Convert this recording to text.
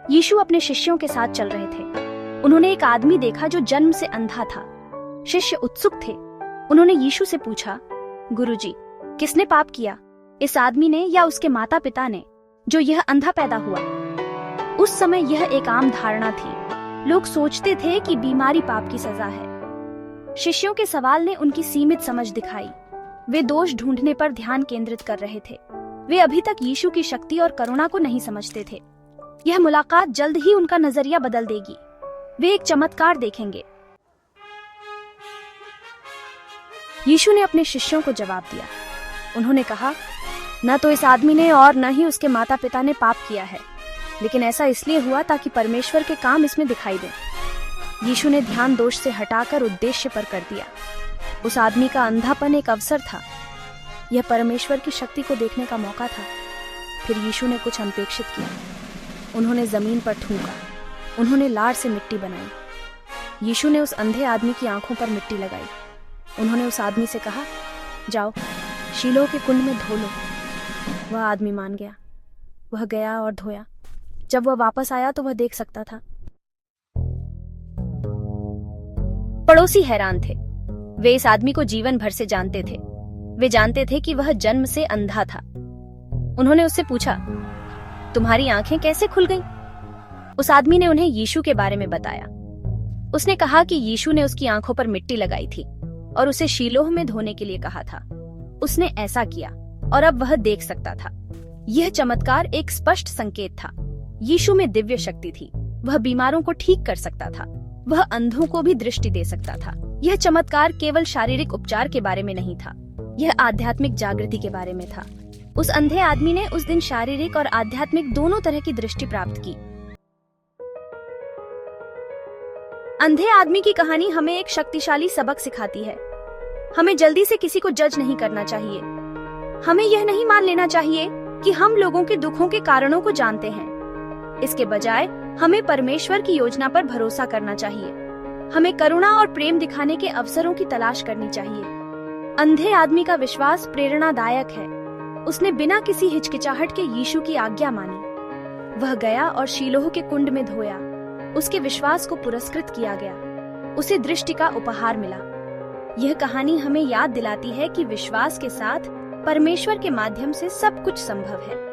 यीशु अपने शिष्यों के साथ चल रहे थे। उन्होंने एक आदमी देखा जो जन्म से अंधा था। शिष्य उत्सुक थे। उन्होंने यीशु से पूछा, गुरुजी, किसने पाप किया, इस आदमी ने या उसके माता पिता ने, जो यह अंधा पैदा हुआ? उस समय यह एक आम धारणा थी। लोग सोचते थे कि बीमारी पाप की सजा है। शिष्यों के सवाल ने उनकी सीमित समझ दिखाई। वे दोष ढूंढने पर ध्यान केंद्रित कर रहे थे। वे अभी तक यीशु की शक्ति और करुणा को नहीं समझते थे। यह मुलाकात जल्द ही उनका नजरिया बदल देगी। वे एक चमत्कार देखेंगे। यीशु ने अपने शिष्यों को जवाब दिया। उन्होंने कहा, न तो इस आदमी ने और न ही उसके माता पिता ने पाप किया है, लेकिन ऐसा इसलिए हुआ ताकि परमेश्वर के काम इसमें दिखाई दें। यीशु ने ध्यान दोष से हटाकर उद्देश्य पर कर दिया। उस आदमी का अंधापन एक अवसर था। यह परमेश्वर की शक्ति को देखने का मौका था। फिर यीशु ने कुछ अनपेक्षित किया। उन्होंने जमीन पर थूका। उन्होंने लार से मिट्टी बनाई। यीशु ने उस अंधे आदमी की आंखों पर मिट्टी लगाई। उन्होंने उस आदमी से कहा, जाओ, शीलोह के कुंड में धो लो। वह आदमी मान गया। वह गया और धोया। जब वह वापस आया तो वह देख सकता था। पड़ोसी हैरान थे। वे इस आदमी को जीवन भर से जानते थे। वे जानते थे कि वह जन्म से अंधा था। उन्होंने उससे पूछा, तुम्हारी आंखें कैसे खुल गईं? उस आदमी ने उन्हें यीशु के बारे में बताया। उसने कहा कि यीशु ने उसकी आंखों पर मिट्टी लगाई थी और उसे शीलोह में धोने के लिए कहा था। उसने ऐसा किया और अब वह देख सकता था। यह चमत्कार एक स्पष्ट संकेत था। यीशु में दिव्य शक्ति थी। वह बीमारों को ठीक कर सकता था। वह अंधों को भी दृष्टि दे सकता था। यह चमत्कार केवल शारीरिक उपचार के बारे में नहीं था। यह आध्यात्मिक जागृति के बारे में था। उस अंधे आदमी ने उस दिन शारीरिक और आध्यात्मिक दोनों तरह की दृष्टि प्राप्त की। अंधे आदमी की कहानी हमें एक शक्तिशाली सबक सिखाती है। हमें जल्दी से किसी को जज नहीं करना चाहिए। हमें यह नहीं मान लेना चाहिए कि हम लोगों के दुखों के कारणों को जानते हैं। इसके बजाय हमें परमेश्वर की योजना पर भरोसा करना चाहिए। हमें करुणा और प्रेम दिखाने के अवसरों की तलाश करनी चाहिए। अंधे आदमी का विश्वास प्रेरणादायक है। उसने बिना किसी हिचकिचाहट के यीशु की आज्ञा मानी। वह गया और शीलोह के कुंड में धोया। उसके विश्वास को पुरस्कृत किया गया। उसे दृष्टि का उपहार मिला। यह कहानी हमें याद दिलाती है कि विश्वास के साथ परमेश्वर के माध्यम से सब कुछ संभव है।